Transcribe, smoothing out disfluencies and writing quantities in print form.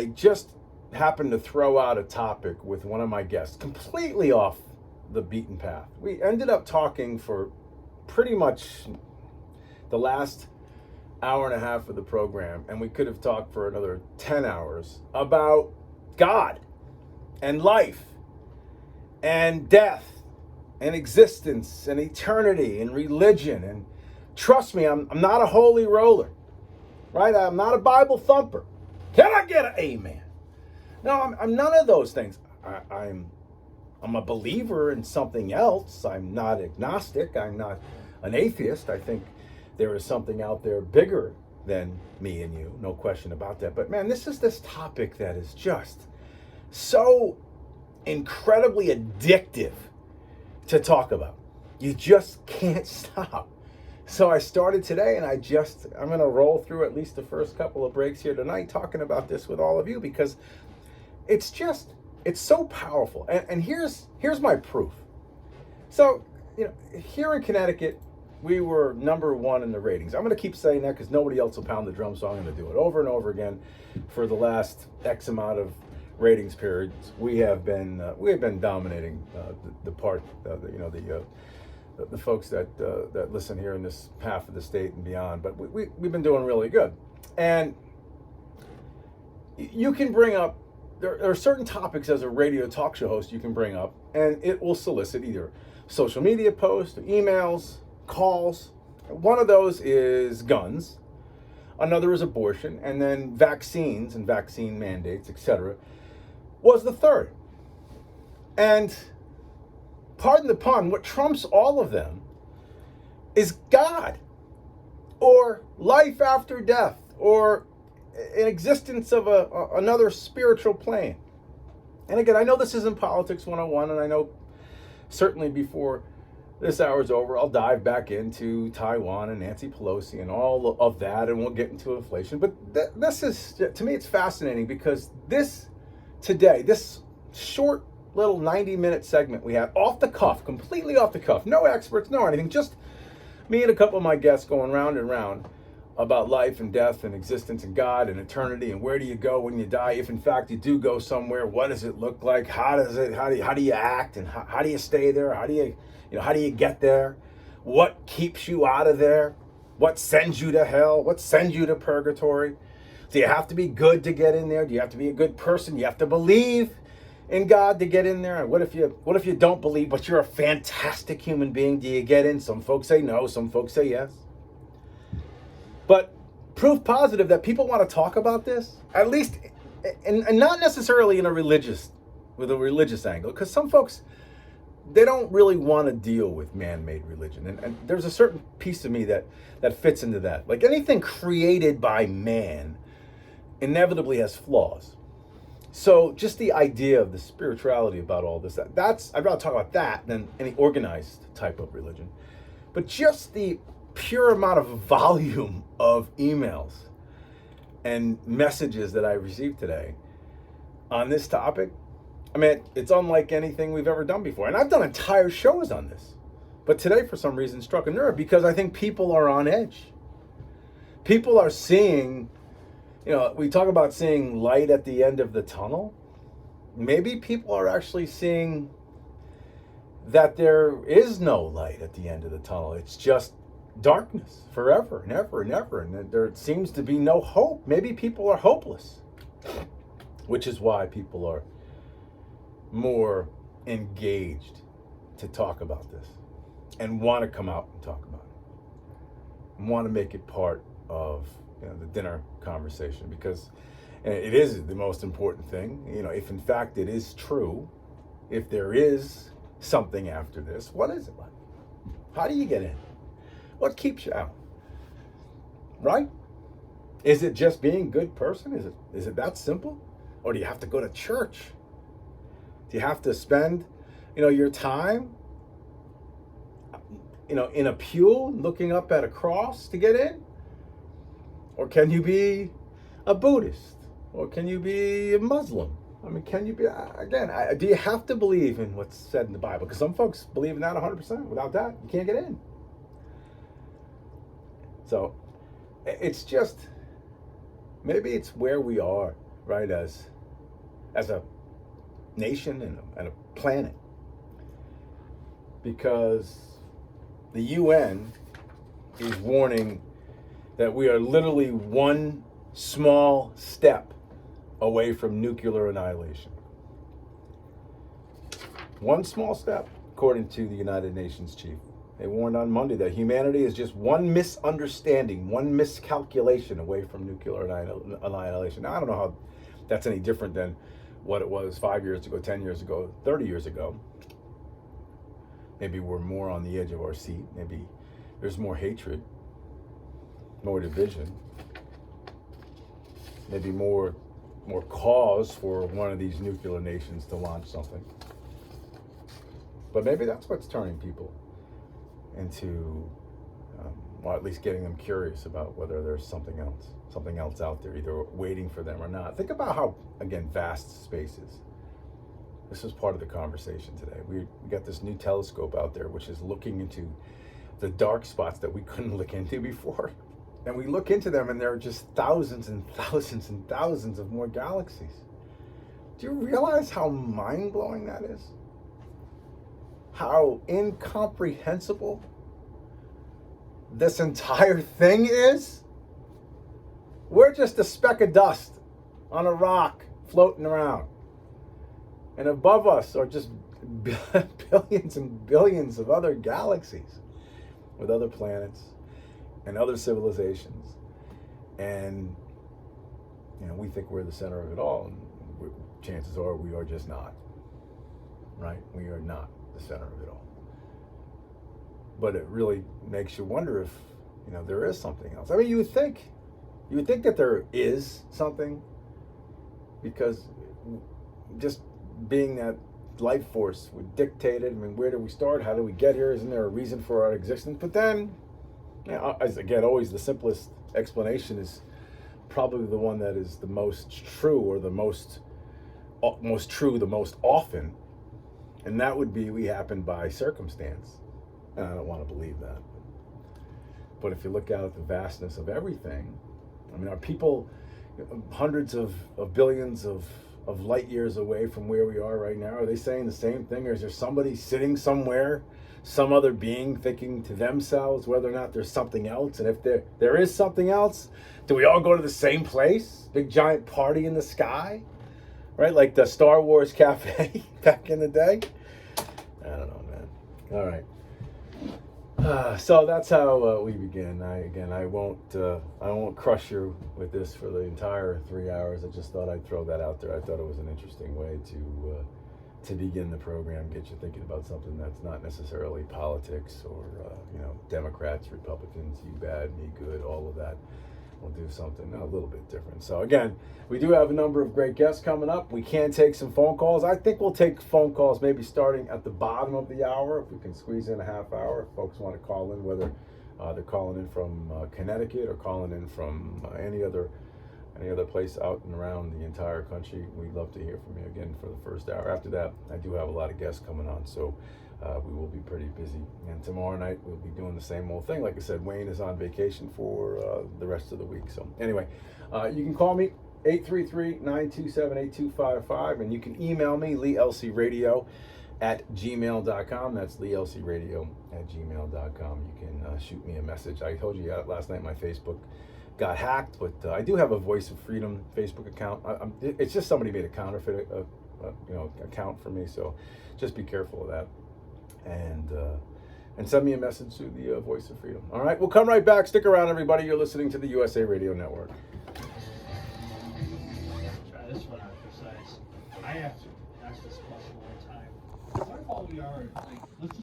I just happened to throw out a topic with one of my guests, completely off the beaten path. We ended up talking for pretty much the last hour and a half of the program, and we could have talked for another 10 hours about God and life and death and existence and eternity and religion. And trust me, I'm not a holy roller, right? I'm not a Bible thumper. Can I get an amen? No, I'm none of those things. I'm a believer in something else. I'm not agnostic. I'm not an atheist. I think there is something out there bigger than me and you. No question about that. But man, this topic that is just so incredibly addictive to talk about. You just can't stop. So I started today, and I'm going to roll through at least the first couple of breaks here tonight talking about this with all of you, because it's so powerful. And here's my proof. So, here in Connecticut, we were number one in the ratings. I'm going to keep saying that because nobody else will pound the drum, so I'm going to do it over and over again for the last X amount of ratings periods. We have been dominating the folks that listen here in this half of the state and beyond. But we've been doing really good. And you can bring up, there are certain topics as a radio talk show host you can bring up, and it will solicit either social media posts, emails, calls. One of those is guns. Another is abortion. And then vaccines and vaccine mandates, etc., was the third. And pardon the pun, what trumps all of them is God, or life after death, or an existence of another spiritual plane. And again, I know this isn't Politics 101, and I know certainly before this hour's over, I'll dive back into Taiwan and Nancy Pelosi and all of that, and we'll get into inflation. But this is, to me, it's fascinating, because this short little 90-minute segment we had, off the cuff, completely off the cuff, no experts, no anything, just me and a couple of my guests going round and round about life and death and existence and God and eternity, and where do you go when you die, if in fact you do go somewhere, what does it look like, how do you act, and how do you stay there, how do you get there, what keeps you out of there, what sends you to hell, what sends you to purgatory. Do you have to be good to get in there? Do you have to be a good person? You have to believe in God to get in there? And what if you don't believe, but you're a fantastic human being? Do you get in? Some folks say no, some folks say yes. But proof positive that people want to talk about this, at least, and not necessarily with a religious angle, because some folks, they don't really want to deal with man-made religion. And there's a certain piece of me that fits into that. Like, anything created by man inevitably has flaws. So just the idea of the spirituality about all this, I'd rather talk about that than any organized type of religion. But just the pure amount of volume of emails and messages that I received today on this topic, I mean, it's unlike anything we've ever done before. And I've done entire shows on this. But today, for some reason, struck a nerve, because I think people are on edge. People are seeing, we talk about seeing light at the end of the tunnel. Maybe people are actually seeing that there is no light at the end of the tunnel. It's just darkness forever and ever and ever. And there seems to be no hope. Maybe people are hopeless, which is why people are more engaged to talk about this and want to come out and talk about it and want to make it part of the dinner conversation, because it is the most important thing. If in fact it is true, if there is something after this, what is it like? How do you get in? What keeps you out? Right? Is it just being a good person? Is it that simple? Or do you have to go to church? Do you have to spend, your time, in a pew looking up at a cross to get in? Or can you be a Buddhist? Or can you be a Muslim? I mean, can you be, again, do you have to believe in what's said in the Bible? Because some folks believe in that 100%. Without that, you can't get in. So it's just, maybe it's where we are right, as a nation and a planet. Because the UN is warning that we are literally one small step away from nuclear annihilation. One small step, according to the United Nations chief. They warned on Monday that humanity is just one misunderstanding, one miscalculation away from nuclear annihilation. Now, I don't know how that's any different than what it was 5 years ago, 10 years ago, 30 years ago. Maybe we're more on the edge of our seat. Maybe there's more hatred, more division, maybe more cause for one of these nuclear nations to launch something. But maybe that's what's turning people into, or at least getting them curious about whether there's something else out there, either waiting for them or not. Think about how, again, vast space is. This was part of the conversation today. We got this new telescope out there, which is looking into the dark spots that we couldn't look into before. And we look into them and there are just thousands and thousands and thousands of more galaxies. Do you realize how mind-blowing that is? How incomprehensible this entire thing is? We're just a speck of dust on a rock floating around. And above us are just billions and billions of other galaxies with other planets and other civilizations. And we think we're the center of it all. And chances are we are just not. Right? We are not the center of it all. But it really makes you wonder if, there is something else. I mean, you would think that there is something, because just being that life force would dictate it. I mean, where do we start? How do we get here? Isn't there a reason for our existence? But then, as again, always the simplest explanation is probably the one that is the most true, or the most true the most often. And that would be, we happen by circumstance. And I don't want to believe that. But if you look out at the vastness of everything, I mean, are people hundreds of billions of light years away from where we are right now? Are they saying the same thing? Or is there somebody sitting somewhere, some other being, thinking to themselves whether or not there's something else? And if there is something else, do we all go to the same place? Big giant party in the sky? Right? Like the Star Wars cafe back in the day? I don't know, man. All right. So that's how we begin. I won't crush you with this for the entire 3 hours. I just thought I'd throw that out there. I thought it was an interesting way to begin the program, get you thinking about something that's not necessarily politics or Democrats, Republicans, you bad, me good, all of that. We'll do something a little bit different. So again, we do have a number of great guests coming up. We can take some phone calls. I think we'll take phone calls maybe starting at the bottom of the hour, if we can squeeze in a half hour. If folks want to call in, whether they're calling in from Connecticut or calling in from any other place out and around the entire country, we'd love to hear from you again for the first hour. After that, I do have a lot of guests coming on, so we will be pretty busy. And tomorrow night, we'll be doing the same old thing. Like I said, Wayne is on vacation for the rest of the week. So anyway, you can call me, 833-927-8255, and you can email me, leelcradio@gmail.com. That's leelcradio@gmail.com. You can shoot me a message. I told you last night my Facebook got hacked, but I do have a Voice of Freedom Facebook account. It's just somebody made a counterfeit account for me, so just be careful of that. And send me a message to the Voice of Freedom. All right, we'll come right back. Stick around, everybody. You're listening to the USA Radio Network. Try this one out precise. I have to ask this question all the time. What if all we are, let's